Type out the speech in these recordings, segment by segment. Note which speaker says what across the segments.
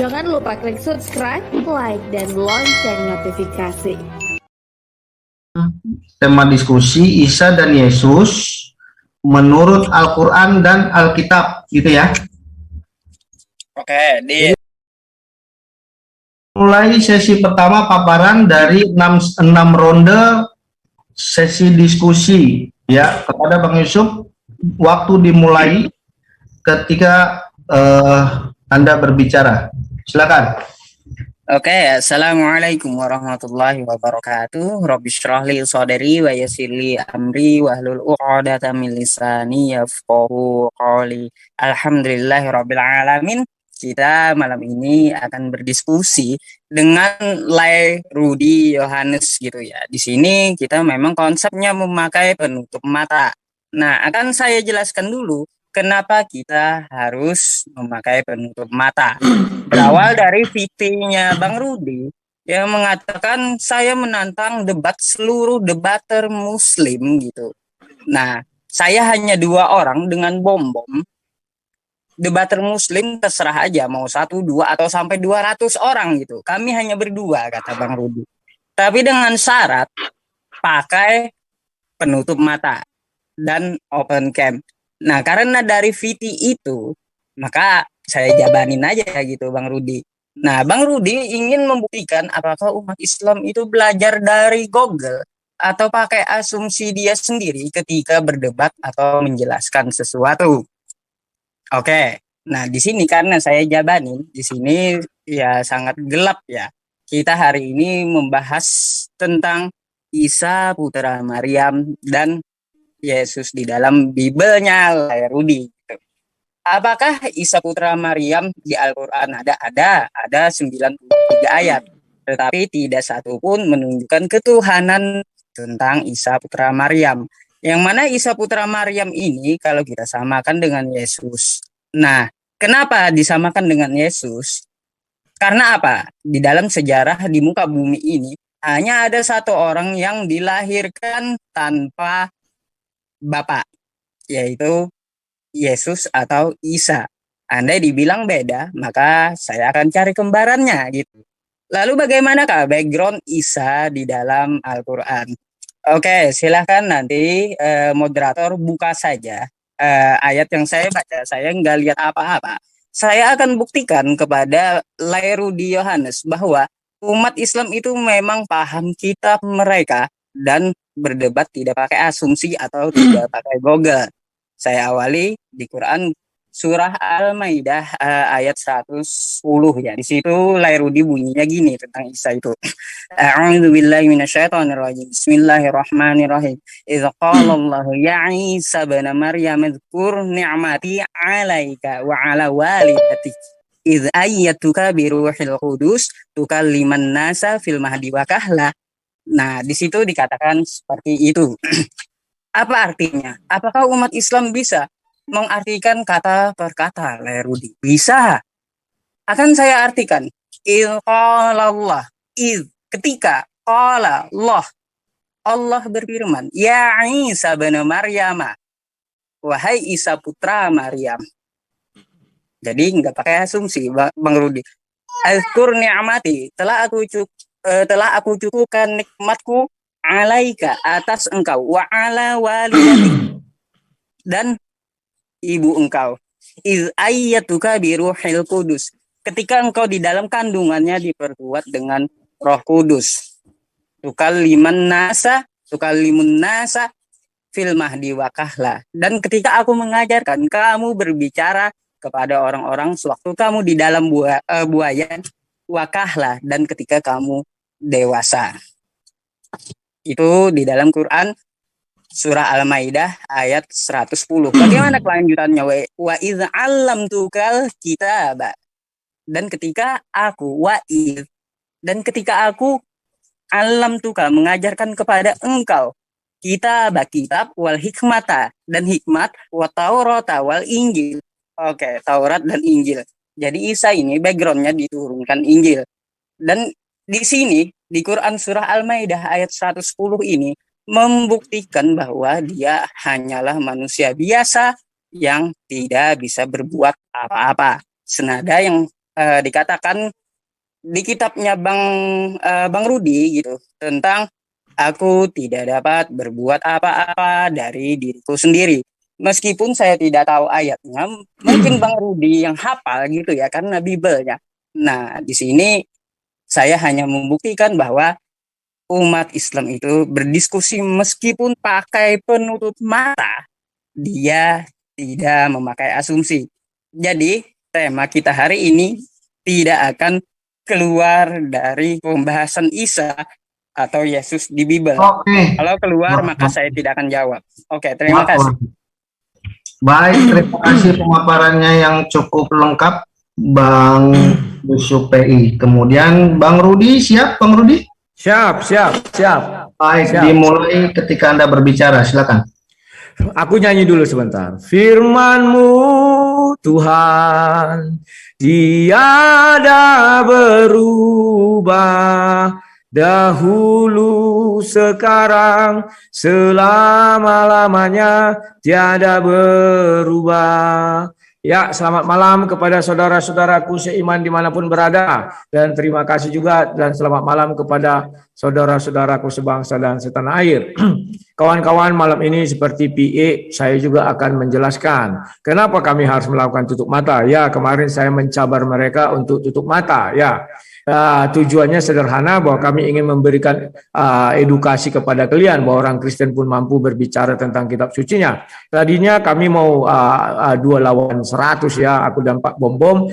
Speaker 1: Jangan lupa klik subscribe, like, dan lonceng notifikasi.
Speaker 2: Tema diskusi Isa dan Yesus menurut Al-Quran dan Alkitab, gitu ya.
Speaker 3: Oke,
Speaker 2: Mulai sesi pertama paparan dari 6 ronde sesi diskusi, ya. Kepada Bang Yusuf, waktu dimulai ketika Anda berbicara. Silakan.
Speaker 3: Oke, assalamualaikum warahmatullahi wabarakatuh. Rabbi shrah li sadri wa yassir li amri wahlul 'uqdatam min lisani yafqahu qawli. Alhamdulillahi rabbil alamin. Kita malam ini akan berdiskusi dengan Lai Rudi Yohanes gitu ya. Di sini kita memang konsepnya memakai penutup mata. Nah, akan saya jelaskan dulu kenapa kita harus memakai penutup mata. Berawal dari VT-nya Bang Rudi yang mengatakan saya menantang debat seluruh debater Muslim gitu. Nah, saya hanya 2 orang dengan bom-bom. Debater Muslim terserah aja mau 1, 2 atau sampai 200 orang gitu. Kami hanya berdua, kata Bang Rudi. Tapi dengan syarat pakai penutup mata dan open cam. Nah, karena dari VT itu, maka saya jabanin aja gitu Bang Rudi. Nah, Bang Rudi ingin membuktikan apakah umat Islam itu belajar dari Google atau pakai asumsi dia sendiri ketika berdebat atau menjelaskan sesuatu. Oke. Nah, di sini karena saya jabanin, di sini ya sangat gelap ya. Kita hari ini membahas tentang Isa putra Maryam dan Yesus di dalam Bibelnya Lai Rudi. Apakah Isa putra Maryam di Al-Quran ada 93 ayat, tetapi tidak satu pun menunjukkan ketuhanan tentang Isa putra Maryam. Yang mana Isa putra Maryam ini kalau kita samakan dengan Yesus. Nah, kenapa disamakan dengan Yesus? Karena apa? Di dalam sejarah di muka bumi ini hanya ada satu orang yang dilahirkan tanpa bapak, yaitu Yesus atau Isa. Andai dibilang beda, maka saya akan cari kembarannya gitu. Lalu bagaimanakah background Isa di dalam Al-Quran? Oke, silahkan nanti moderator buka saja ayat yang saya baca. Saya nggak lihat apa-apa. Saya akan buktikan kepada Lai Rudi Yohanes bahwa umat Islam itu memang paham kitab mereka dan berdebat tidak pakai asumsi atau tidak pakai Google. Saya awali di Quran surah Al-Maidah ayat 110 ya. Di situ Lai Rudi bunyinya gini tentang Isa itu. A'udzubillahi minasyaitonirrajim. Bismillahirrahmanirrahim. Idz qala Allah ya Isa ibn Maryam dzkur ni'mati 'alaika wa 'ala walidatik. Idz ayyatuka bi ruhil qudus tukalliman nasa fil mahdi wa kahla. Nah, di situ dikatakan seperti itu. Apa artinya? Apakah umat Islam bisa mengartikan kata per kata, Lai Rudi? Bisa. Akan saya artikan. Allah. Ketika qala Allah. Allah berfirman, ya Isa bin Maryam. Wahai Isa putra Maryam. Jadi nggak pakai asumsi, Bang Rudi. Azkur ni'mati, telah aku cukupkan nikmatku alaika atas engkau wa ala walidatik dan ibu engkau iz ayyatuka bi ruhil qudus, ketika engkau di dalam kandungannya diperkuat dengan Roh Kudus, tukallimun nasa fil mahdi wa kahla, dan ketika aku mengajarkan kamu berbicara kepada orang-orang sewaktu kamu di dalam buaya wa kahla, dan ketika kamu dewasa. Itu di dalam Quran surah Al-Maidah ayat 110. Bagaimana kelanjutannya? Wa idz 'allamtukal kitaba, dan ketika aku alamtuka mengajarkan kepada engkau kitab wal hikmata, dan hikmat wa taurata wal injil. Oke, Taurat dan Injil. Jadi Isa ini backgroundnya diturunkan Injil. Dan di sini di Quran surah Al-Maidah ayat 110 ini membuktikan bahwa dia hanyalah manusia biasa yang tidak bisa berbuat apa-apa. Senada yang dikatakan di kitabnya Bang Rudi gitu tentang aku tidak dapat berbuat apa-apa dari diriku sendiri. Meskipun saya tidak tahu ayatnya, mungkin Bang Rudi yang hafal gitu ya karena Bibelnya. Nah, di sini saya hanya membuktikan bahwa umat Islam itu berdiskusi meskipun pakai penutup mata, dia tidak memakai asumsi. Jadi, tema kita hari ini tidak akan keluar dari pembahasan Isa atau Yesus di Bible.
Speaker 2: Oke.
Speaker 3: Kalau keluar, maka saya tidak akan jawab. Oke, terima kasih.
Speaker 2: Baik, terima kasih pemaparannya yang cukup lengkap, Bang Yusuf PI. Kemudian Bang Rudi, siap Bang Rudi?
Speaker 4: Siap.
Speaker 2: Baik,
Speaker 4: Siap.
Speaker 2: dimulai ketika Anda berbicara, silakan.
Speaker 4: Aku nyanyi dulu sebentar. Firman-Mu Tuhan tiada berubah, dahulu, sekarang, selama-lamanya tiada berubah. Ya, selamat malam kepada saudara-saudaraku seiman dimanapun berada. Dan terima kasih juga dan selamat malam kepada saudara-saudaraku sebangsa dan setanah air. Kawan-kawan, malam ini seperti PA, saya juga akan menjelaskan kenapa kami harus melakukan tutup mata. Ya, kemarin saya mencabar mereka untuk tutup mata. Ya, tujuannya sederhana bahwa kami ingin memberikan edukasi kepada kalian bahwa orang Kristen pun mampu berbicara tentang kitab sucinya. Tadinya kami mau 2 lawan 100 ya, aku dan Pak Bom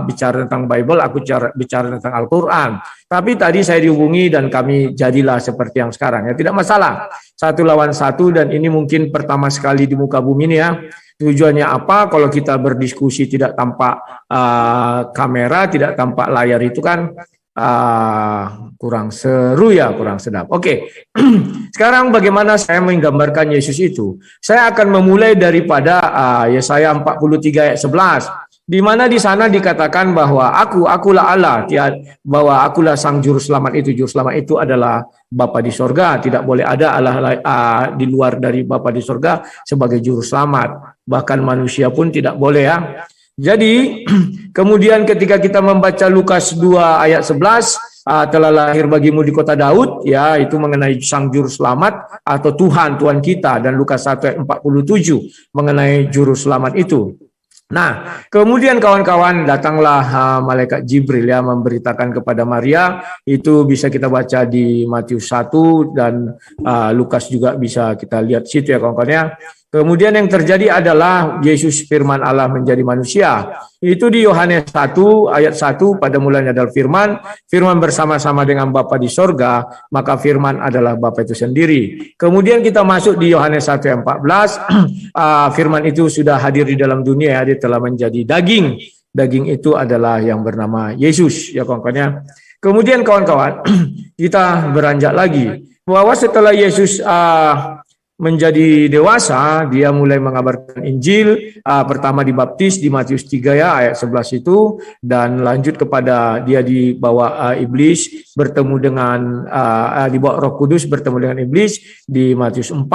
Speaker 4: bicara tentang Bible, aku bicara tentang Al-Quran. Tapi tadi saya dihubungi dan kami jadilah seperti yang sekarang ya, tidak masalah. 1 lawan 1 dan ini mungkin pertama sekali di muka bumi ini ya. Tujuannya apa? Kalau kita berdiskusi tidak tampak kamera, tidak tampak layar itu kan kurang seru ya, kurang sedap. Oke. Sekarang bagaimana saya menggambarkan Yesus itu? Saya akan memulai daripada Yesaya 43 ayat 11. Di mana di sana dikatakan bahwa akulah Allah, bahwa akulah sang juru selamat itu. Juru selamat itu adalah Bapa di sorga. Tidak boleh ada Allah di luar dari Bapa di sorga sebagai juru selamat. Bahkan manusia pun tidak boleh ya. Jadi kemudian ketika kita membaca Lukas 2 ayat 11, telah lahir bagimu di kota Daud, ya itu mengenai sang juru selamat atau Tuhan kita, dan Lukas 1 ayat 47 mengenai juru selamat itu. Nah, kemudian kawan-kawan datanglah malaikat Jibril ya memberitakan kepada Maria, itu bisa kita baca di Matius 1 dan Lukas juga bisa kita lihat situ ya kawan-kawan ya. Kemudian yang terjadi adalah Yesus firman Allah menjadi manusia. Itu di Yohanes 1 ayat 1, pada mulanya adalah firman, firman bersama-sama dengan Bapa di sorga, maka firman adalah Bapa itu sendiri. Kemudian kita masuk di Yohanes 1 ayat 14, firman itu sudah hadir di dalam dunia, dia telah menjadi daging. Daging itu adalah yang bernama Yesus ya kawan-kawan ya. Kemudian kawan-kawan kita beranjak lagi bahwa setelah Yesus menjadi dewasa, dia mulai mengabarkan Injil, pertama dibaptis di Matius 3 ya ayat 11 itu, dan lanjut kepada dia dibawa iblis bertemu dengan dibawa Roh Kudus bertemu dengan iblis di Matius 4.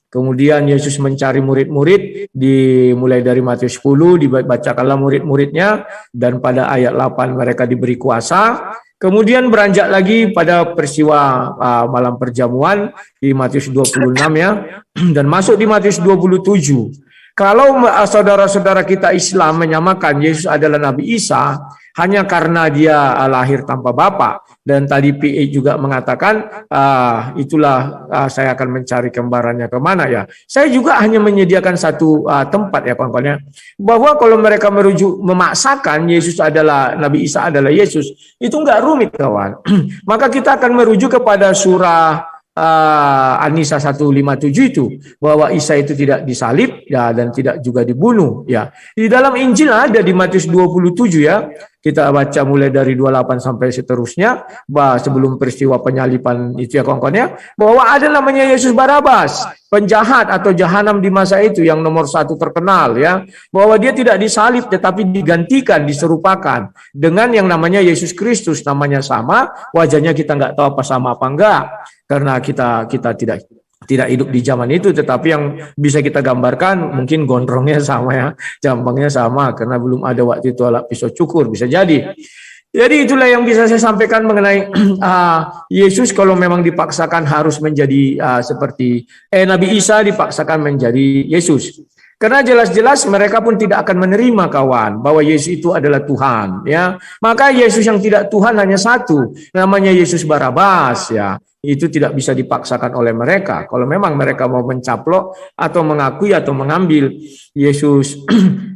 Speaker 4: Kemudian Yesus mencari murid-murid, dimulai dari Matius 10 dibacakanlah murid-muridnya, dan pada ayat 8 mereka diberi kuasa. Kemudian beranjak lagi pada peristiwa malam perjamuan di Matius 26 ya, dan masuk di Matius 27. Kalau saudara-saudara kita Islam menyamakan Yesus adalah Nabi Isa hanya karena dia lahir tanpa bapa, dan tadi PA juga mengatakan itulah saya akan mencari kembarannya kemana ya. Saya juga hanya menyediakan satu tempat ya kawan-kawan ya, bahwa kalau mereka memaksakan Yesus adalah Nabi Isa adalah Yesus, itu enggak rumit kawan. Maka kita akan merujuk kepada surah An-Nisa 157 itu, bahwa Isa itu tidak disalib ya, dan tidak juga dibunuh ya. Di dalam Injil ada di Matius 27 ya. Kita baca mulai dari 28 sampai seterusnya, bahwa sebelum peristiwa penyaliban itu ya kawan-kawan ya, bahwa ada namanya Yesus Barabas, penjahat atau jahanam di masa itu yang nomor 1 terkenal ya, bahwa dia tidak disalib tetapi digantikan, diserupakan dengan yang namanya Yesus Kristus, namanya sama, wajahnya kita nggak tahu apa sama apa enggak, karena kita tidak tidak hidup di zaman itu, tetapi yang bisa kita gambarkan mungkin gondrongnya sama ya, jambangnya sama karena belum ada waktu itu alat pisau cukur, bisa jadi. Jadi itulah yang bisa saya sampaikan mengenai Yesus kalau memang dipaksakan harus menjadi seperti Nabi Isa dipaksakan menjadi Yesus. Karena jelas-jelas mereka pun tidak akan menerima kawan bahwa Yesus itu adalah Tuhan ya. Maka Yesus yang tidak Tuhan hanya satu, namanya Yesus Barabas ya. Itu tidak bisa dipaksakan oleh mereka. Kalau memang mereka mau mencaplok atau mengakui atau mengambil Yesus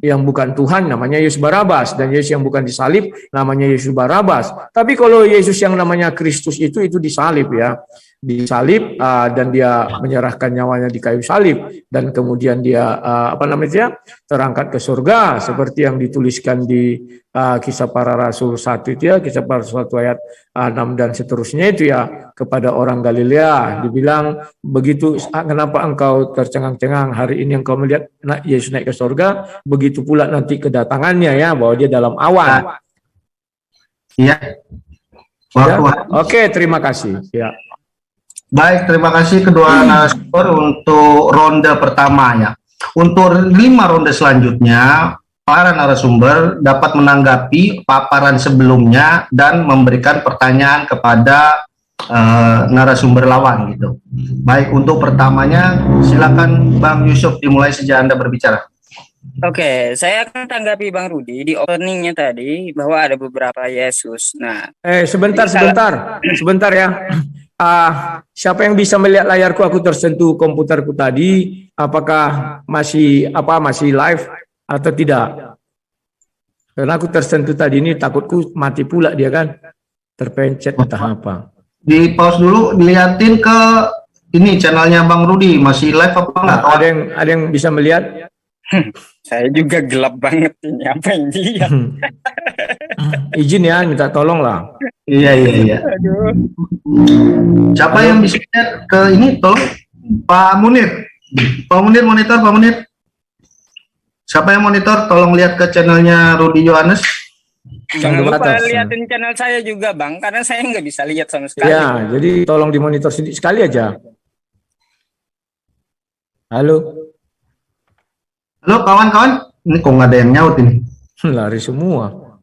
Speaker 4: yang bukan Tuhan namanya Yesus Barabas, dan Yesus yang bukan disalib namanya Yesus Barabas. Tapi kalau Yesus yang namanya Kristus itu disalib ya. Disalib dan dia menyerahkan nyawanya di kayu salib, dan kemudian dia terangkat ke surga seperti yang dituliskan di Kisah Para Rasul 1 itu ya, Kisah Para Rasul 1 ayat 6 dan seterusnya itu ya, kepada orang Galilea dibilang begitu, kenapa engkau tercengang-cengang, hari ini engkau melihat Yesus naik ke surga, begitu pula nanti kedatangannya ya, bahwa dia dalam awan.
Speaker 2: Iya.
Speaker 4: Ya? Oke, terima kasih ya.
Speaker 2: Baik, terima kasih kedua narasumber untuk ronde pertamanya. Untuk 5 ronde selanjutnya, para narasumber dapat menanggapi paparan sebelumnya dan memberikan pertanyaan kepada narasumber lawan gitu. Baik, untuk pertamanya silakan Bang Yusuf, dimulai sejak Anda berbicara.
Speaker 3: Oke, saya akan tanggapi Bang Rudi di openingnya tadi bahwa ada beberapa Yesus. Nah, sebentar ya. Siapa yang bisa melihat layarku? Aku tersentuh komputerku tadi. Apakah masih live atau tidak? Karena aku tersentuh tadi ini, takutku mati pula dia kan, terpencet entah apa.
Speaker 2: Di pause dulu, dilihatin ke ini channelnya Bang Rudi, masih live apa enggak?
Speaker 4: Ada yang bisa melihat?
Speaker 3: Saya juga gelap banget ini, apa yang dilihat?
Speaker 4: Izin ya, minta tolong lah.
Speaker 2: Iya.
Speaker 3: Aduh.
Speaker 2: Siapa yang bisa lihat ke ini? Tolong Pak Munir. Pak Munir monitor, Pak Munir. Siapa yang monitor? Tolong lihat ke channelnya Rudi Yohanes.
Speaker 3: Jangan lupa liatin channel saya juga Bang, karena saya nggak bisa lihat sama sekali.
Speaker 4: Ya, jadi tolong dimonitor sekali aja. Halo
Speaker 2: kawan-kawan. Ini kok nggak ada yang nyaut ini?
Speaker 4: Lari semua.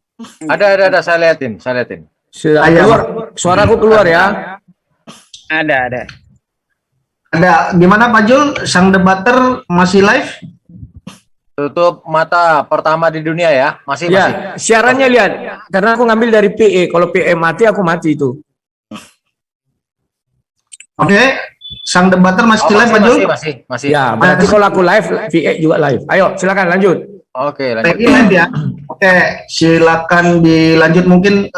Speaker 5: Ada, saya liatin.
Speaker 4: Keluar, suaraku keluar ya.
Speaker 3: Ada.
Speaker 2: Gimana Pak Jul? Sang debater masih live?
Speaker 5: Tutup mata pertama di dunia ya. Masih.
Speaker 4: Siarannya lihat. Karena aku ngambil dari PE. Kalau PE mati, aku mati itu.
Speaker 2: Oke. Sang debater masih live Pak Jul?
Speaker 5: Masih.
Speaker 4: Ya, berarti kalau aku live, PE juga live. Ayo, silakan lanjut.
Speaker 5: Oke, lanjut.
Speaker 2: Live ya. Oke, silakan dilanjut. Mungkin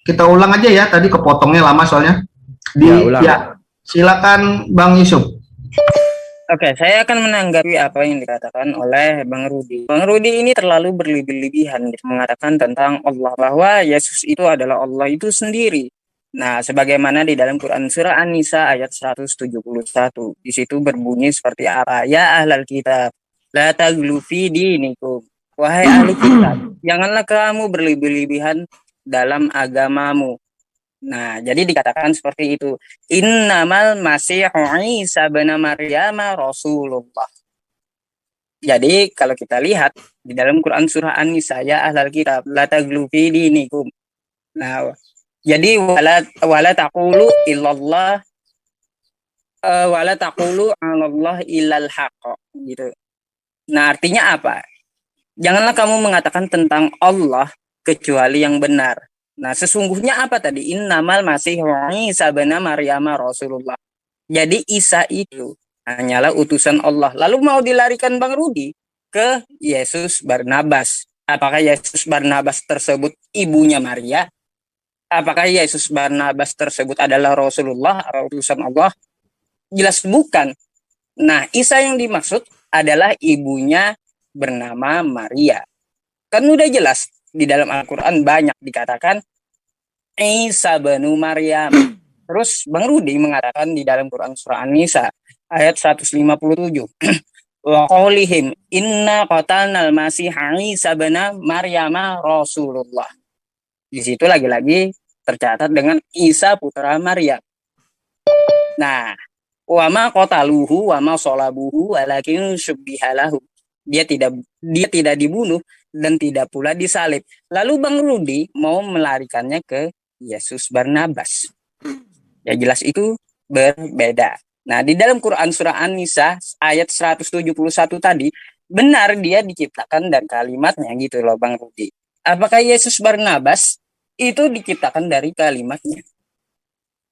Speaker 2: kita ulang aja ya. Tadi kepotongnya lama soalnya. Silakan Bang Yusuf.
Speaker 3: Oke, saya akan menanggapi apa yang dikatakan oleh Bang Rudi. Bang Rudi ini terlalu berlebih-lebihan mengatakan tentang Allah, bahwa Yesus itu adalah Allah itu sendiri. Nah, sebagaimana di dalam Quran surah An-Nisa ayat 171. Di situ berbunyi seperti apa? Ya ahlal kitab, la taghlu fi dinikum. Wahai ahli kitab, janganlah kamu berlebih-lebihan dalam agamamu. Nah, jadi dikatakan seperti itu. Innamal masihu Isa bin Maryam Rasulullah. Jadi kalau kita lihat di dalam Quran surah An-Nisa, ya ahlal kitab, la taghlu fi dinikum. Nah, jadi wala taqulu illallah wala taqulu 'alallah illal haqq gitu. Nah, artinya apa? Janganlah kamu mengatakan tentang Allah kecuali yang benar. Nah, sesungguhnya apa tadi? Innamal masihu Isa bin Maryam Rasulullah. Jadi Isa itu hanyalah utusan Allah. Lalu mau dilarikan Bang Rudi ke Yesus Barnabas. Apakah Yesus Barnabas tersebut ibunya Maria? Apakah Yesus Barnabas tersebut adalah Rasulullah atau utusan Allah? Jelas bukan. Nah, Isa yang dimaksud adalah ibunya bernama Maria. Kan udah jelas di dalam Al-Quran banyak dikatakan Isa bin Maryam. Terus Bang Rudi mengatakan di dalam Quran surah An-Nisa ayat 157. Wa qaulihim inna qatalnal masiha Isa bin Maryam Rasulullah. Di situ lagi-lagi tercatat dengan Isa putra Maryam. Nah, Wa ma qataluhu wa ma salabuhu walakin syubbihalahu. Dia tidak dibunuh dan tidak pula disalib. Lalu Bang Rudi mau melarikannya ke Yesus Barnabas. Ya jelas itu berbeda. Nah, di dalam Quran surah An-Nisa ayat 171 tadi, benar dia diciptakan dari kalimatnya gitu loh Bang Rudi. Apakah Yesus Barnabas itu diciptakan dari kalimatnya?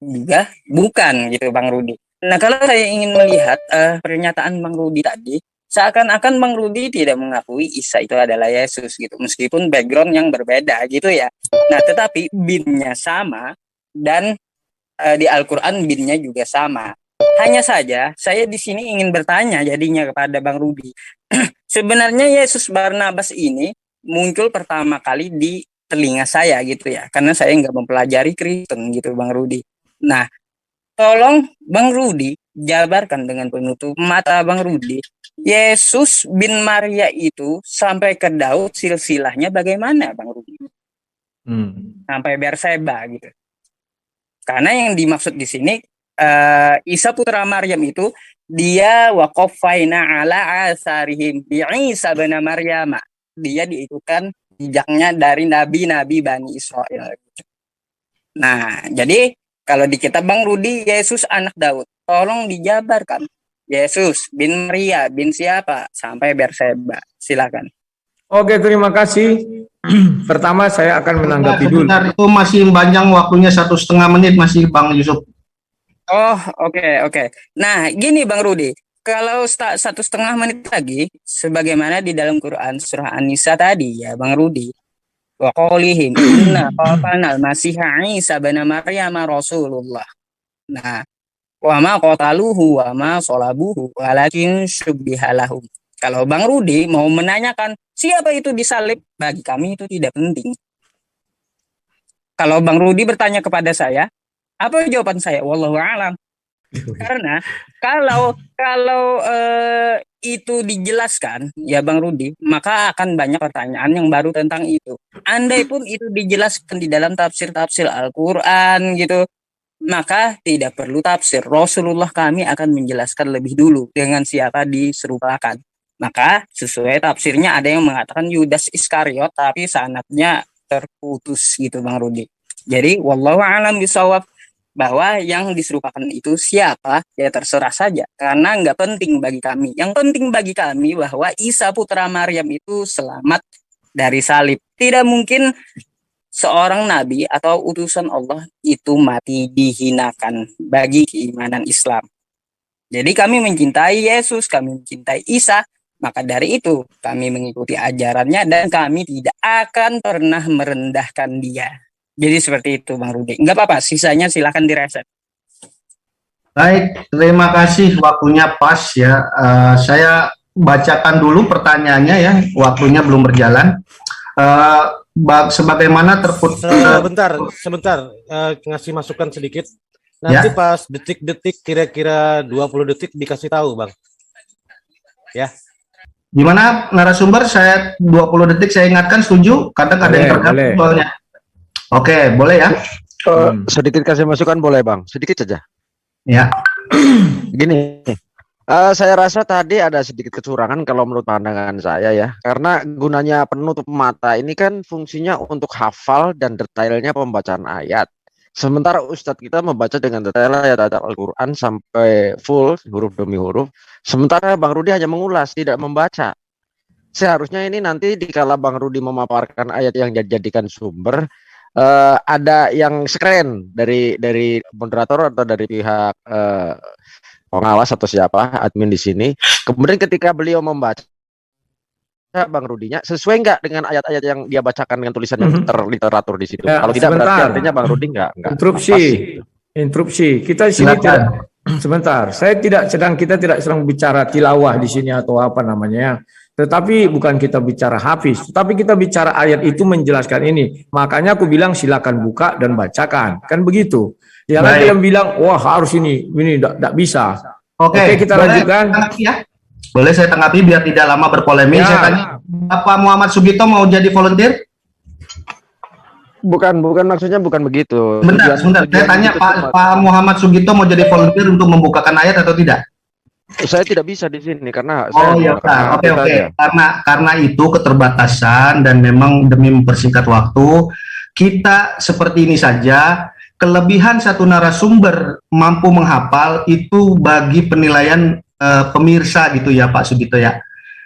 Speaker 3: Juga bukan gitu Bang Rudi. Nah, kalau saya ingin melihat pernyataan Bang Rudi tadi, seakan-akan Bang Rudi tidak mengakui Isa itu adalah Yesus gitu, meskipun background yang berbeda gitu ya. Nah, tetapi binnya sama dan di Al-Quran binnya juga sama. Hanya saja saya di sini ingin bertanya jadinya kepada Bang Rudi. Sebenarnya Yesus Barnabas ini muncul pertama kali di telinga saya gitu ya, karena saya nggak mempelajari Kristen gitu Bang Rudi. Nah, tolong Bang Rudi jabarkan dengan penutup mata Bang Rudi. Yesus bin Maria itu sampai ke Daud silsilahnya bagaimana Bang Rudi? Sampai Berseba gitu. Karena yang dimaksud di sini Isa putra Maryam itu dia waqafaina ala asarihim bi Isa bin Maryam. Dia diikutkan jejaknya dari nabi-nabi Bani Israel. Nah, jadi kalau di kitab Bang Rudi Yesus anak Daud, tolong dijabarkan. Yesus bin Maria bin siapa sampai Berseba. Silakan.
Speaker 4: Oke, terima kasih. Pertama saya akan menanggapi dulu.
Speaker 2: Sebentar, itu masih panjang waktunya 1,5 menit masih Bang Yusuf.
Speaker 3: Oh, oke. Nah, gini Bang Rudi, kalau 1,5 menit lagi, sebagaimana di dalam Quran surah An-Nisa tadi ya Bang Rudi, wa qaulihim inna qatalnal masiha Isa bin Maryam Rasulullah. Nah, wa ma qataluhu wa ma salabuhu walakin syubbihalahum. Kalau Bang Rudi mau menanyakan siapa itu disalib, bagi kami itu tidak penting. Kalau Bang Rudi bertanya kepada saya, apa jawaban saya? Wallahu a'lam. Karena kalau itu dijelaskan ya Bang Rudi, maka akan banyak pertanyaan yang baru tentang itu. Andai pun itu dijelaskan di dalam tafsir-tafsir Al-Qur'an gitu, maka tidak perlu tafsir. Rasulullah kami akan menjelaskan lebih dulu dengan siapa diserupakan. Maka sesuai tafsirnya ada yang mengatakan Yudas Iskariot, tapi sanadnya terputus gitu Bang Rudi. Jadi wallahu a'lam bishawab, bahwa yang diserupakan itu siapa ya terserah saja, karena nggak penting bagi kami. Yang penting bagi kami bahwa Isa putra Maryam itu selamat dari salib. Tidak mungkin seorang nabi atau utusan Allah itu mati dihinakan bagi keimanan Islam. Jadi kami mencintai Yesus, kami mencintai Isa, maka dari itu kami mengikuti ajarannya dan kami tidak akan pernah merendahkan dia. Jadi seperti itu Bang Rudi. Enggak apa-apa, sisanya silakan direset.
Speaker 2: Baik, terima kasih, waktunya pas ya. Saya bacakan dulu pertanyaannya ya, waktunya belum berjalan. Sebagaimana terputus.
Speaker 5: Sebentar, ngasih masukan sedikit. Nanti pas detik-detik kira-kira 20 detik dikasih tahu, Bang. Ya.
Speaker 2: Gimana narasumber? Saya 20 detik saya ingatkan, setuju? Kadang ada yang terganggu soalnya. Oke, boleh ya?
Speaker 6: Sedikit kasih masukan boleh Bang, sedikit saja.
Speaker 2: Ya.
Speaker 6: Gini, saya rasa tadi ada sedikit kecurangan kalau menurut pandangan saya ya. Karena gunanya penutup mata ini kan fungsinya untuk hafal dan detailnya pembacaan ayat. Sementara Ustadz kita membaca dengan detail ayat-ayat Al-Quran sampai full, huruf demi huruf. Sementara Bang Rudi hanya mengulas, tidak membaca. Seharusnya ini nanti dikala Bang Rudi memaparkan ayat yang dijadikan sumber, ada yang screen dari moderator atau dari pihak pengawas atau siapa admin di sini. Kemudian ketika beliau membaca Bang Rudinya sesuai nggak dengan ayat-ayat yang dia bacakan dengan tulisan yang terliteratur di situ.
Speaker 4: Ya,
Speaker 6: kalau tidak berarti artinya Bang Rudi nggak
Speaker 4: interupsi. Kita di sini tidak. Sebentar, kita tidak sedang bicara tilawah di sini atau apa namanya. Tetapi bukan kita bicara hafiz, tetapi kita bicara ayat itu menjelaskan ini. Makanya aku bilang silakan buka dan bacakan, kan begitu. Jangan kalian bilang, wah harus ini tidak bisa. Oke, kita lanjutkan.
Speaker 2: Ya. Boleh saya tanggapi biar tidak lama berpolemik. Ya. Saya tanya, Bapak Muhammad Sugito mau jadi volunteer?
Speaker 6: bukan maksudnya bukan begitu.
Speaker 2: Sebentar. Saya tanya Pak Muhammad Sugito mau jadi volunteer untuk membukakan ayat atau tidak?
Speaker 6: Saya tidak bisa di sini karena
Speaker 2: Oh iya, oke. Karena itu keterbatasan dan memang demi mempersingkat waktu, kita seperti ini saja. Kelebihan satu narasumber mampu menghafal itu bagi penilaian pemirsa gitu ya Pak Sugito ya.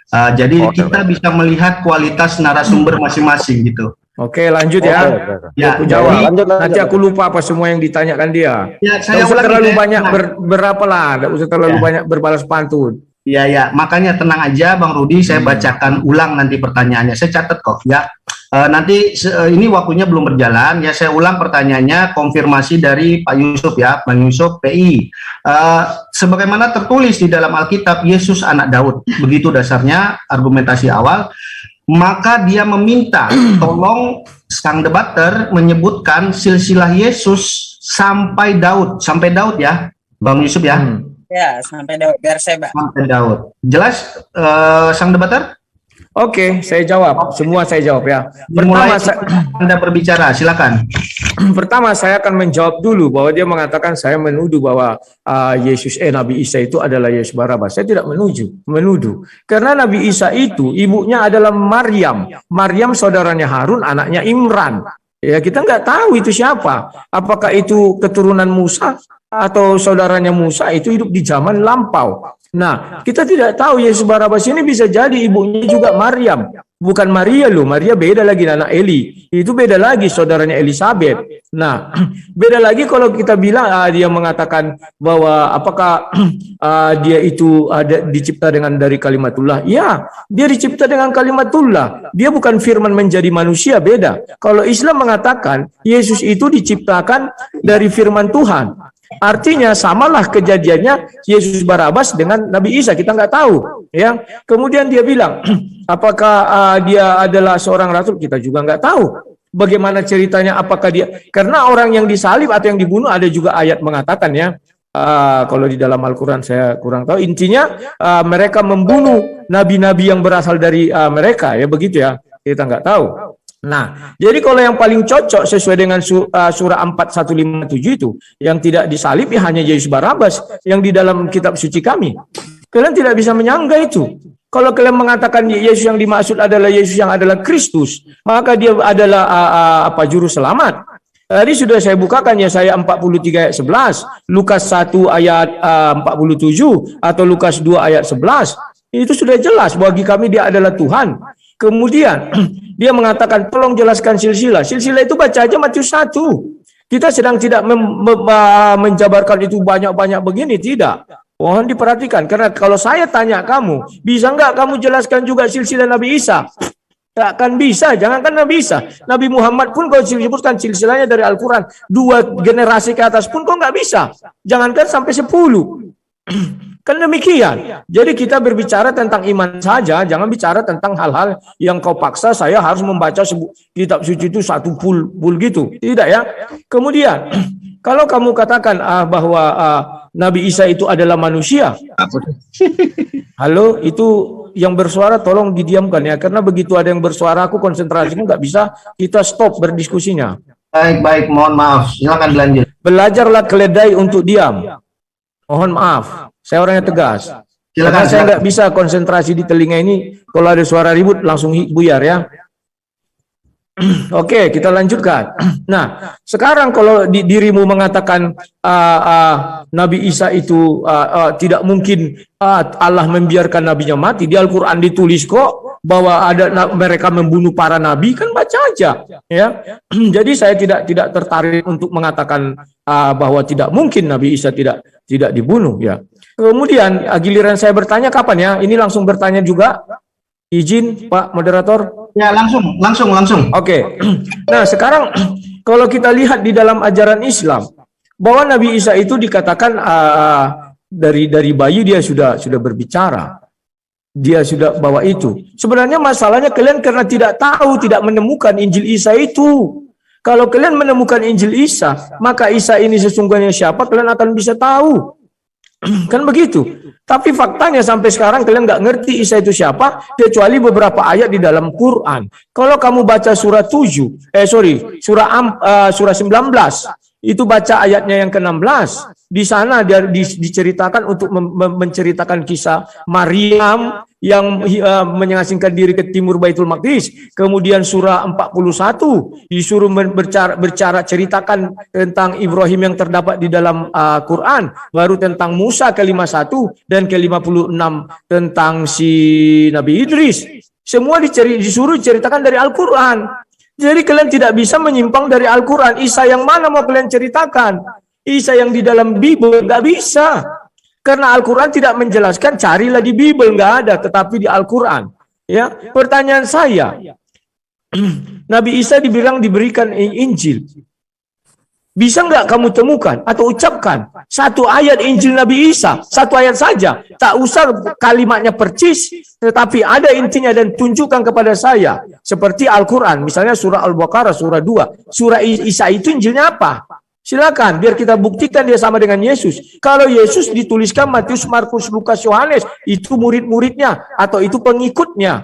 Speaker 2: Jadi kita bisa melihat kualitas narasumber masing-masing gitu.
Speaker 4: Oke, lanjut ya.
Speaker 2: Ya,
Speaker 4: Aku jawab.
Speaker 6: lanjut.
Speaker 4: Nanti aku lupa apa semua yang ditanyakan dia.
Speaker 2: Ya,
Speaker 4: Nggak usah terlalu banyak berapa lah, nggak usah terlalu banyak berbalas pantun.
Speaker 2: Ya, makanya tenang aja Bang Rudi, saya bacakan ulang nanti pertanyaannya. Saya catat kok ya. Nanti ini waktunya belum berjalan ya, saya ulang pertanyaannya, konfirmasi dari Pak Yusuf ya, Bang Yusuf PI. Sebagaimana tertulis di dalam Alkitab, Yesus anak Daud. Begitu dasarnya argumentasi awal. Maka dia meminta tolong sang debater menyebutkan silsilah Yesus sampai Daud ya, Bang Yusuf ya.
Speaker 3: Ya, sampai Daud, biar saya
Speaker 2: Sampai Daud. Jelas sang debater?
Speaker 4: Oke, saya jawab. Semua saya jawab ya.
Speaker 2: Mulai Anda berbicara, silakan.
Speaker 4: Pertama saya akan menjawab dulu bahwa dia mengatakan saya menuduh bahwa Nabi Isa itu adalah Yesus Barabas. Saya tidak menuduh. Karena Nabi Isa itu ibunya adalah Maryam. Maryam saudaranya Harun, anaknya Imran. Ya, kita nggak tahu itu siapa. Apakah itu keturunan Musa atau saudaranya Musa, itu hidup di zaman lampau. Nah, kita tidak tahu Yesus Barabas ini bisa jadi ibunya juga Maryam. Bukan Maria loh, Maria beda lagi, anak Eli. Itu beda lagi, saudaranya Elizabeth. Nah, beda lagi kalau kita bilang dia mengatakan bahwa apakah dia itu dicipta dari kalimatullah. Ya, dia dicipta dengan kalimatullah. Dia bukan firman menjadi manusia, beda. Kalau Islam mengatakan Yesus itu diciptakan dari firman Tuhan. Artinya samalah kejadiannya Yesus Barabas dengan Nabi Isa, kita nggak tahu ya. Kemudian dia bilang apakah dia adalah seorang rasul, kita juga nggak tahu bagaimana ceritanya, apakah dia, karena orang yang disalib atau yang dibunuh ada juga ayat mengatakan ya. Kalau di dalam Al-Quran saya kurang tahu, intinya mereka membunuh nabi-nabi yang berasal dari mereka ya, begitu ya, kita nggak tahu. Nah, jadi kalau yang paling cocok sesuai dengan surah 4157 itu, yang tidak disalib ya hanya Yesus Barabas yang di dalam kitab suci kami. Kalian tidak bisa menyangga itu. Kalau kalian mengatakan Yesus yang dimaksud adalah Yesus yang adalah Kristus, maka dia adalah juru selamat. Tadi sudah saya bukakan ya, saya 43 ayat 11, Lukas 1 ayat 47 atau Lukas 2 ayat 11. Itu sudah jelas bagi kami dia adalah Tuhan. Kemudian dia mengatakan tolong jelaskan silsilah. Silsilah itu baca aja Matius 1. Kita sedang tidak menjabarkan itu banyak-banyak begini, tidak. Mohon diperhatikan, karena kalau saya tanya kamu, bisa enggak kamu jelaskan juga silsilah Nabi Isa? Tak akan bisa, jangankan Nabi Isa. Nabi Muhammad pun kalau disebutkan silsilahnya dari Al-Quran, 2 generasi ke atas pun kok nggak bisa. Jangankan sampai 10. Kan demikian. Jadi kita berbicara tentang iman saja, jangan bicara tentang hal-hal yang kau paksa saya harus membaca kitab suci itu satu pul gitu. Tidak ya. Kemudian kalau kamu katakan bahwa Nabi Isa itu adalah manusia. Halo, itu yang bersuara tolong didiamkan ya, karena begitu ada yang bersuara aku konsentrasinya nggak bisa, kita stop berdiskusinya.
Speaker 2: Baik, mohon maaf. Silakan dilanjut.
Speaker 4: Belajarlah keledai untuk diam. Mohon maaf. Saya orangnya tegas. Karena saya nggak bisa konsentrasi di telinga ini. Kalau ada suara ribut langsung buyar ya. Oke, kita lanjutkan. Nah, sekarang kalau dirimu mengatakan Nabi Isa itu tidak mungkin Allah membiarkan nabinya mati. Di Al-Quran ditulis kok bahwa ada mereka membunuh para nabi, kan baca aja ya. Jadi saya tidak tertarik untuk mengatakan bahwa tidak mungkin Nabi Isa tidak dibunuh ya. Kemudian giliran saya bertanya kapan ya? Ini langsung bertanya juga. Izin Pak Moderator?
Speaker 2: Ya, langsung.
Speaker 4: Oke. Nah, sekarang kalau kita lihat di dalam ajaran Islam bahwa Nabi Isa itu dikatakan dari bayi dia sudah berbicara. Dia sudah bawa itu. Sebenarnya masalahnya kalian karena tidak tahu, tidak menemukan Injil Isa itu. Kalau kalian menemukan Injil Isa, maka Isa ini sesungguhnya siapa, kalian akan bisa tahu. Kan begitu. Tapi faktanya sampai sekarang kalian nggak ngerti Isa itu siapa, kecuali beberapa ayat di dalam Quran. Kalau kamu baca surah 7, surah 19, itu baca ayatnya yang ke-16. Di sana dia diceritakan untuk menceritakan kisah Maryam yang mengasingkan diri ke timur Baitul Maqdis. Kemudian surah 41 disuruh bercara ceritakan tentang Ibrahim yang terdapat di dalam Quran. Baru tentang Musa ke-51 dan ke-56 tentang si Nabi Idris. Semua disuruh ceritakan dari Al-Quran. Jadi kalian tidak bisa menyimpang dari Al-Quran. Isa yang mana mau kalian ceritakan? Isa yang di dalam Bible nggak bisa. Karena Al-Quran tidak menjelaskan, carilah di Bible, nggak ada, tetapi di Al-Quran. Ya, pertanyaan saya, Nabi Isa diberikan Injil. Bisa nggak kamu temukan atau ucapkan satu ayat Injil Nabi Isa, satu ayat saja, tak usah kalimatnya percis, tetapi ada intinya dan tunjukkan kepada saya. Seperti Al-Quran, misalnya surah Al-Baqarah, surah 2, surah Isa itu Injilnya apa? Silakan, biar kita buktikan dia sama dengan Yesus. Kalau Yesus dituliskan Matius, Markus, Lukas, Yohanes, itu murid-muridnya atau itu pengikutnya.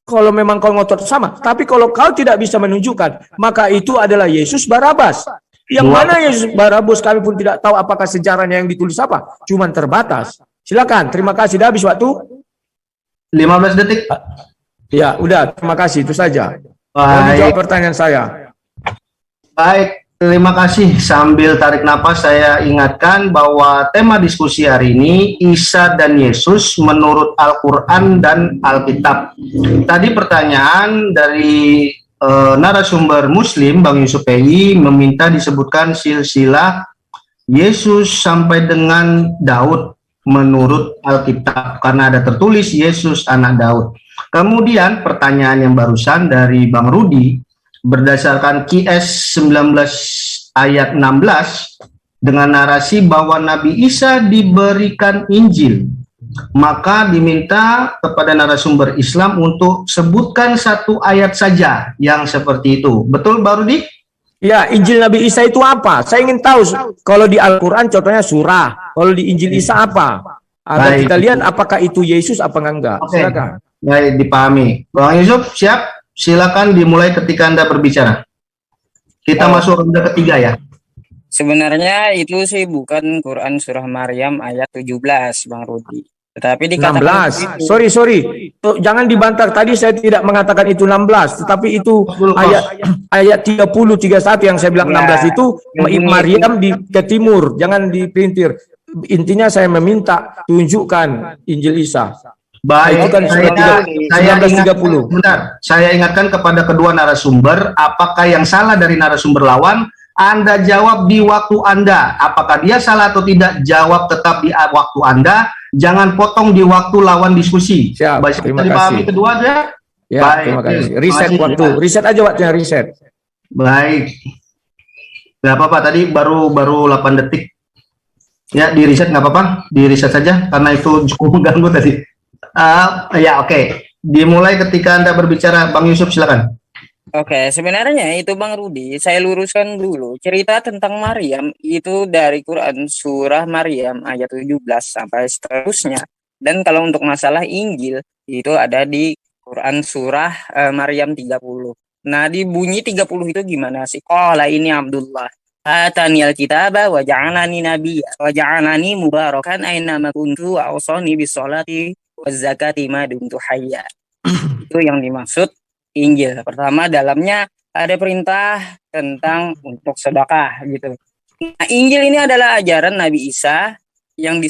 Speaker 4: Kalau memang kau ngotot sama. Tapi kalau kau tidak bisa menunjukkan, maka itu adalah Yesus Barabas. Yang mana Yesus Barabas kami pun tidak tahu apakah sejarahnya yang ditulis apa. Cuman terbatas. Silakan, terima kasih. Dah habis waktu?
Speaker 2: 15 detik.
Speaker 4: Ya, udah. Terima kasih. Itu saja.
Speaker 2: Baik.
Speaker 4: Jawab pertanyaan saya.
Speaker 2: Baik. Terima kasih. Sambil tarik napas, saya ingatkan bahwa tema diskusi hari ini Isa dan Yesus menurut Al-Quran dan Alkitab. Tadi pertanyaan dari narasumber Muslim, Bang Yusuf Pei, meminta disebutkan silsilah Yesus sampai dengan Daud menurut Alkitab, karena ada tertulis Yesus anak Daud. Kemudian pertanyaan yang barusan dari Bang Rudi, berdasarkan QS 19 ayat 16 dengan narasi bahwa Nabi Isa diberikan Injil, maka diminta kepada narasumber Islam untuk sebutkan satu ayat saja yang seperti itu. Betul, Bang Rudi?
Speaker 4: Ya, Injil Nabi Isa itu apa? Saya ingin tahu. Kalau di Al-Quran contohnya surah, kalau di Injil Isa apa? Agar kita lihat apakah itu Yesus apa enggak.
Speaker 2: Oke.
Speaker 4: Silakan.
Speaker 2: Baik, dipahami. Bang Yusuf, siap? Silakan dimulai ketika Anda berbicara. Kita masuk ronde ketiga ya.
Speaker 3: Sebenarnya itu sih bukan Quran surah Maryam ayat 17, Bang Rudi. Tetapi dikatakan
Speaker 4: 16. Sorry. Jangan dibantah. Tadi saya tidak mengatakan itu 16, tetapi itu ayat 30 31 yang saya bilang 16 itu Maryam ke timur, jangan dipelintir. Intinya saya meminta tunjukkan Injil Isa.
Speaker 2: Baik,
Speaker 4: Kan
Speaker 2: saya ingatkan kepada kedua narasumber, apakah yang salah dari narasumber lawan? Anda jawab di waktu Anda. Apakah dia salah atau tidak? Jawab tetap di waktu Anda. Jangan potong di waktu lawan diskusi.
Speaker 4: Siap,
Speaker 2: Baik,
Speaker 4: terima
Speaker 2: dipahami
Speaker 4: kasih.
Speaker 2: kedua ya?
Speaker 4: Ya,
Speaker 2: Baik,
Speaker 4: terima kasih.
Speaker 2: terima
Speaker 4: Reset
Speaker 2: kasih.
Speaker 4: waktu. Reset aja waktunya, reset.
Speaker 2: Baik. Nggak apa-apa, tadi baru 8 detik. Ya, di reset nggak apa-apa. Di reset saja, karena itu cukup mengganggu tadi. Ya, oke. Dimulai ketika Anda berbicara, Bang Yusuf, silakan.
Speaker 3: Oke, sebenarnya itu Bang Rudi, saya luruskan dulu. Cerita tentang Maryam itu dari Quran surah Maryam ayat 17 sampai seterusnya. Dan kalau untuk masalah Injil itu ada di Quran surah Maryam 30. Nah, di bunyi 30 itu gimana sih? Qala ini Abdullah Ataniyal kitaba wa ja'alani nabiyya wa ja'alani mubarakan aina ma kuntu wa awsani bis sholati waz zakati ma dumtu hayya. Itu yang dimaksud Injil. Pertama, dalamnya ada perintah tentang untuk sedekah gitu. Nah, Injil ini adalah ajaran Nabi Isa yang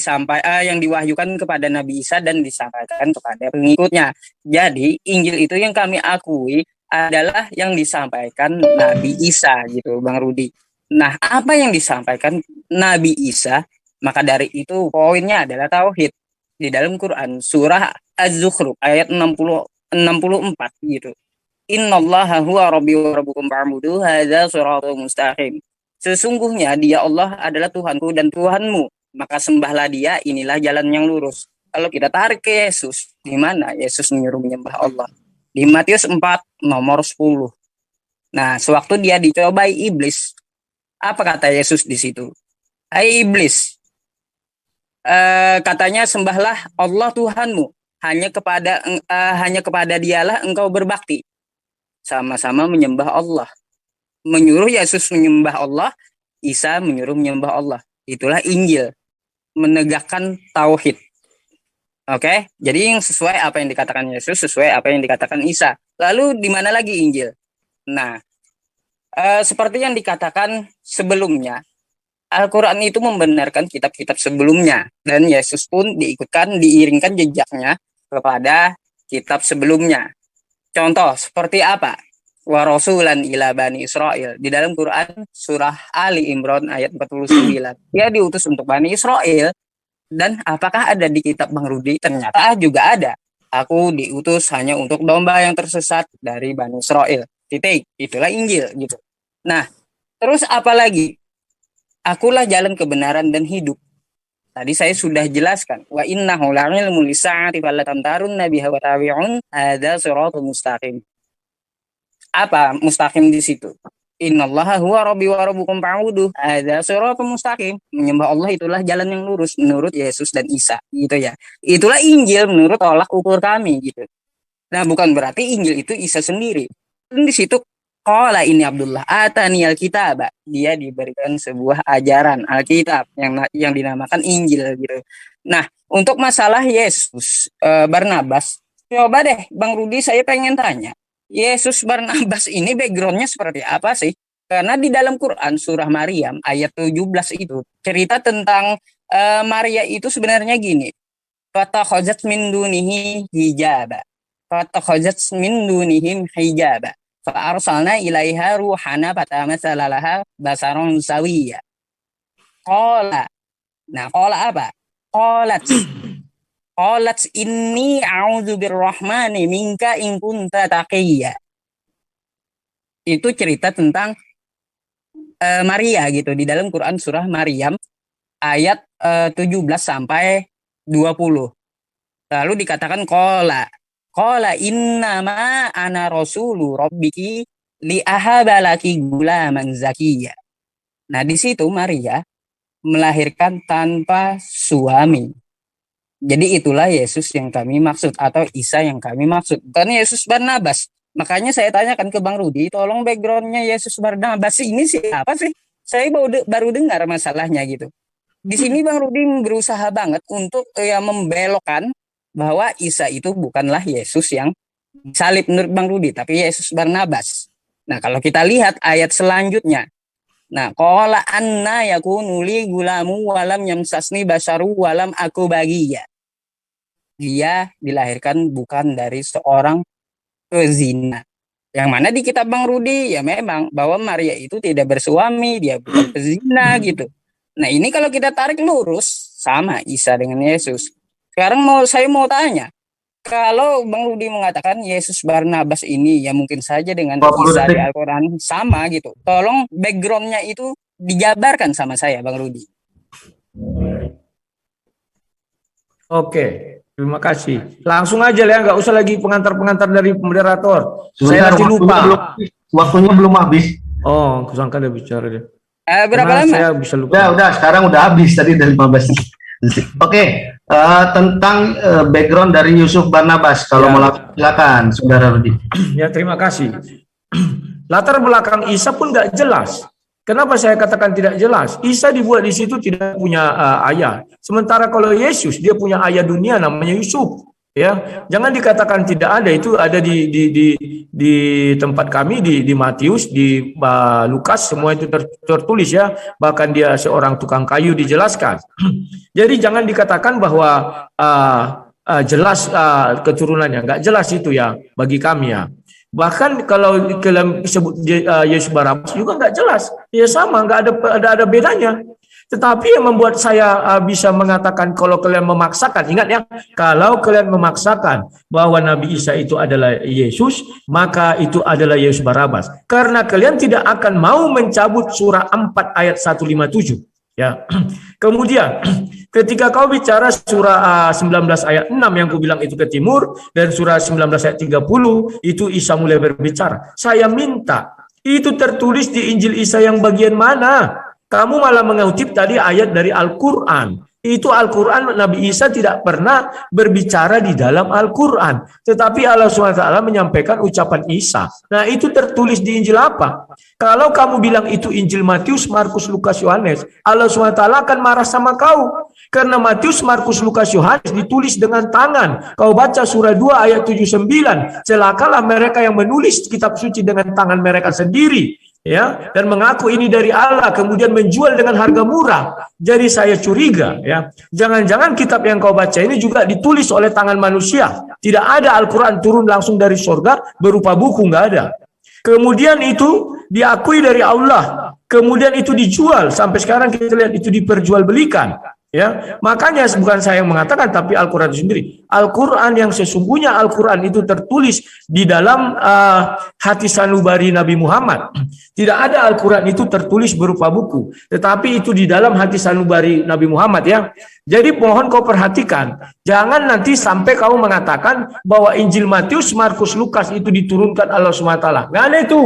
Speaker 3: yang diwahyukan kepada Nabi Isa dan disampaikan kepada pengikutnya. Jadi, Injil itu yang kami akui adalah yang disampaikan Nabi Isa gitu, Bang Rudi. Nah, apa yang disampaikan Nabi Isa? Maka dari itu poinnya adalah tauhid. Di dalam Quran surah Az-Zukhruf ayat 64 gitu. Innallaha huwa rabbi wa rabbukum fa'buduhu hadza shiratal mustaqim. Sesungguhnya dia Allah adalah Tuhanku dan Tuhanmu, maka sembahlah dia, inilah jalan yang lurus. Kalau kita tarik ke Yesus, di mana Yesus menyuruh menyembah Allah? Di Matius 4 nomor 10. Nah, sewaktu dia dicobai iblis, apa kata Yesus di situ? Hai iblis, katanya sembahlah Allah Tuhanmu, hanya kepada Dialah engkau berbakti. Sama-sama menyembah Allah. Menyuruh Yesus menyembah Allah, Isa menyuruh menyembah Allah. Itulah Injil, menegakkan tauhid. Oke, jadi yang sesuai apa yang dikatakan Yesus, sesuai apa yang dikatakan Isa. Lalu di mana lagi Injil? Nah, seperti yang dikatakan sebelumnya, Al-Quran itu membenarkan kitab-kitab sebelumnya, dan Yesus pun diiringkan jejaknya kepada kitab sebelumnya. Contoh seperti apa? Wa rasulan ila bani Israel. Di dalam Quran surah Ali Imran ayat 49. Dia diutus untuk Bani Israel. Dan apakah ada di kitab Bang Rudi? Ternyata juga ada. Aku diutus hanya untuk domba yang tersesat dari Bani Israel. Titik. Itulah Injil gitu. Nah, terus apa lagi? Akulah jalan kebenaran dan hidup. Tadi saya sudah jelaskan. Wa innahu la'ilmul lisa'ati fallatamtarunna biha wa tabi'un hadza siratal mustaqim. Apa mustaqim di situ? Innallaha huwa rabbi wa rabbukum fa'buduh. Hadza siratal mustaqim. Menyembah Allah itulah jalan yang lurus menurut Yesus dan Isa, gitu ya. Itulah Injil menurut tolak ukur kami, gitu. Nah, bukan berarti Injil itu Isa sendiri. Dan di situ qala ini Abdullah atani alkitab. Dia diberikan sebuah ajaran Alkitab yang dinamakan Injil, gitu. Nah, untuk masalah Yesus Barnabas, coba deh Bang Rudi, saya pengen tanya. Yesus Barnabas ini backgroundnya seperti apa sih? Karena di dalam Quran surah Maryam ayat 17 itu cerita tentang Maria itu sebenarnya gini. Fatakhazat min dunihi hijaba. Fatakhazat min dunihim hijaba. Fa arsalna ilaiha ruhana fatamatsala laha basaron sawiyya. Qala. Nah, qala apa? Qalat inni a'udzu birrahmani minka in kunta taqiyya. Itu cerita tentang Maria gitu di dalam Quran surah Maryam ayat 17 sampai 20. Lalu dikatakan qala innama ana rasulu rabbiki li ahabalaki gulaman zakiyya. Nah, di situ Maria melahirkan tanpa suami. Jadi itulah Yesus yang kami maksud atau Isa yang kami maksud. Bukan Yesus Barnabas. Makanya saya tanyakan ke Bang Rudi, tolong backgroundnya Yesus Barnabas ini siapa sih? Saya baru dengar masalahnya gitu. Di sini Bang Rudi berusaha banget untuk membelokkan bahwa Isa itu bukanlah Yesus yang salib menurut Bang Rudi, tapi Yesus Barnabas. Nah, kalau kita lihat ayat selanjutnya. Nah, qala anna yakunu li gulamu walam yamsasni basaru walam aku bagiyya. Dia dilahirkan bukan dari seorang pezina. Yang mana di kitab Bang Rudi ya memang bahwa Maria itu tidak bersuami, dia bukan pezina gitu. Nah, ini kalau kita tarik lurus sama Isa dengan Yesus. Sekarang saya mau tanya, kalau Bang Rudi mengatakan Yesus Barnabas ini ya mungkin saja dengan Isa di Al-Quran sama gitu. Tolong backgroundnya itu dijabarkan sama saya Bang Rudi.
Speaker 4: Oke. Terima kasih. Langsung aja ya, nggak usah lagi pengantar-pengantar dari moderator.
Speaker 2: Sebentar,
Speaker 4: saya nanti lupa.
Speaker 2: Waktunya belum habis.
Speaker 4: Oh, kusangka dia bicara dia.
Speaker 3: Berapa lama?
Speaker 4: Saya bisa lupa.
Speaker 2: Udah, sekarang udah habis tadi dari 15. Oke, tentang background dari Yusuf Barnabas. Kalau mau silakan, Saudara Rudi.
Speaker 4: Ya, terima kasih. Latar belakang Isa pun nggak jelas. Kenapa saya katakan tidak jelas? Isa dibuat di situ tidak punya ayah. Sementara kalau Yesus dia punya ayah dunia namanya Yusuf. Ya, jangan dikatakan tidak ada. Itu ada di tempat kami di Matius, di Lukas, semua itu tertulis ya. Bahkan dia seorang tukang kayu dijelaskan. Jadi jangan dikatakan bahwa jelas keturunannya, nggak jelas itu ya bagi kami ya. Bahkan kalau kalian sebut Yesus Barnabas juga nggak jelas, ya sama, nggak ada bedanya. Tetapi yang membuat saya bisa mengatakan kalau kalian memaksakan, ingat ya, kalau kalian memaksakan bahwa Nabi Isa itu adalah Yesus, maka itu adalah Yesus Barnabas. Karena kalian tidak akan mau mencabut surah 4 ayat 157. Ya, kemudian ketika kau bicara surah 19 ayat 6 yang ku bilang itu ke timur dan surah 19 ayat 30 itu Isa mulai berbicara. Saya minta itu tertulis di Injil Isa yang bagian mana? Kamu malah mengutip tadi ayat dari Al-Quran. Itu Al-Quran, Nabi Isa tidak pernah berbicara di dalam Al-Quran. Tetapi Allah SWT menyampaikan ucapan Isa. Nah, itu tertulis di Injil apa? Kalau kamu bilang itu Injil Matius, Markus, Lukas, Yohanes, Allah SWT akan marah sama kau. Karena Matius, Markus, Lukas, Yohanes ditulis dengan tangan. Kau baca surah 2 ayat 79. Celakalah mereka yang menulis kitab suci dengan tangan mereka sendiri. Ya, dan mengaku ini dari Allah, kemudian menjual dengan harga murah. Jadi saya curiga, ya, jangan-jangan kitab yang kau baca ini juga ditulis oleh tangan manusia. Tidak ada Al-Quran turun langsung dari surga berupa buku, nggak ada. Kemudian itu diakui dari Allah, kemudian itu dijual. Sampai sekarang kita lihat itu diperjualbelikan. Ya, makanya bukan saya yang mengatakan, tapi Al-Quran itu sendiri. Al-Quran yang sesungguhnya Al-Quran itu tertulis di dalam hati sanubari Nabi Muhammad. Tidak ada Al-Quran itu tertulis berupa buku, tetapi itu di dalam hati sanubari Nabi Muhammad, ya. Jadi mohon kau perhatikan, jangan nanti sampai kau mengatakan bahwa Injil Matius, Markus, Lukas itu diturunkan Allah SWT. Nggak ada itu,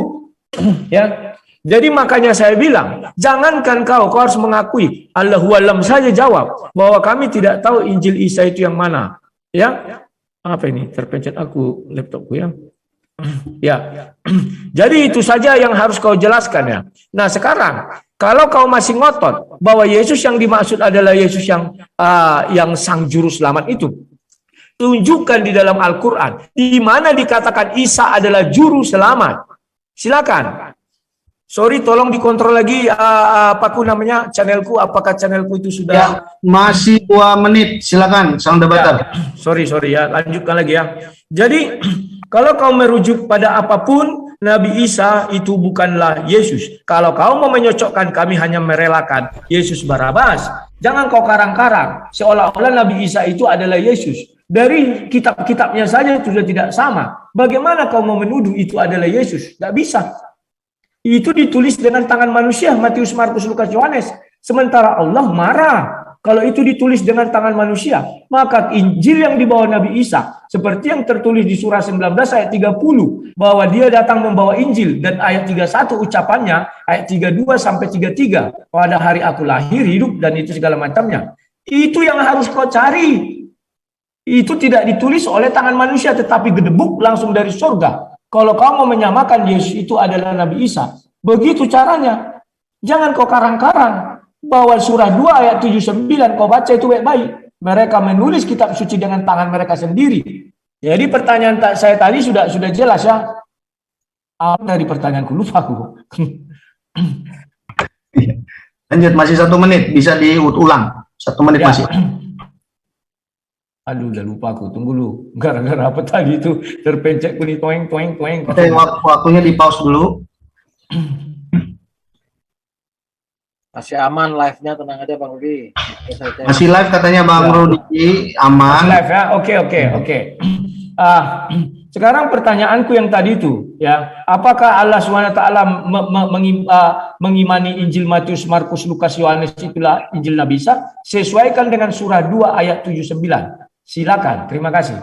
Speaker 4: ya. Jadi makanya saya bilang, jangankan kau harus mengakui, Allahu alam saja jawab bahwa kami tidak tahu Injil Isa itu yang mana. Ya, apa ini? Terpencet aku laptopku, ya. Ya, jadi itu saja yang harus kau jelaskan, ya. Nah sekarang, kalau kau masih ngotot bahwa Yesus yang dimaksud adalah Yesus yang sang juru selamat itu, tunjukkan di dalam Al-Quran di mana dikatakan Isa adalah juru selamat. Silakan. Sorry, tolong dikontrol lagi apaku namanya channelku. Apakah channelku itu sudah?
Speaker 2: Ya, masih 2 menit. Silakan, sang debater.
Speaker 4: Ya, sorry ya, lanjutkan lagi, ya. Jadi kalau kau merujuk pada apapun, Nabi Isa itu bukanlah Yesus. Kalau kau mau menyocokkan, kami hanya merelakan Yesus Barabas. Jangan kau karang-karang seolah-olah Nabi Isa itu adalah Yesus. Dari kitab-kitabnya saja sudah tidak sama. Bagaimana kau mau menuduh itu adalah Yesus? Tidak bisa. Itu ditulis dengan tangan manusia, Matius, Markus, Lukas, Yohanes. Sementara Allah marah kalau itu ditulis dengan tangan manusia. Maka Injil yang dibawa Nabi Isa, seperti yang tertulis di surah 19 ayat 30, bahwa dia datang membawa Injil, dan ayat 31 ucapannya, ayat 32 sampai 33, pada hari aku lahir, hidup, dan itu segala macamnya. Itu yang harus kau cari. Itu tidak ditulis oleh tangan manusia, tetapi gedebuk langsung dari surga. Kalau kau mau menyamakan Yesus itu adalah Nabi Isa, begitu caranya. Jangan kau karang-karang bahwa surah 2 ayat 79 kau baca itu baik-baik. Mereka menulis kitab suci dengan tangan mereka sendiri. Jadi pertanyaan saya tadi sudah jelas, ya. Apa dari pertanyaanku, lupa aku.
Speaker 2: Lanjut, masih 1 menit, bisa diulang. 1 menit
Speaker 4: ya.
Speaker 2: Masih.
Speaker 4: Aduh, udah lupa aku. Tunggu dulu. Gara-gara apa tadi itu? Terpencet kuning toeng.
Speaker 2: Oke, waktunya di pause dulu.
Speaker 7: Masih aman live-nya, tenang aja Bang Rudi.
Speaker 2: Masih live katanya Bang Rudi, aman.
Speaker 4: Masih live, ya. Oke. Sekarang pertanyaanku yang tadi itu, ya, apakah Allah SWT mengimani Injil Matius, Markus, Lukas, Yohanes itulah Injil Nabi Isa? Sesuaikan dengan surah 2 ayat 79. Silakan, terima kasih.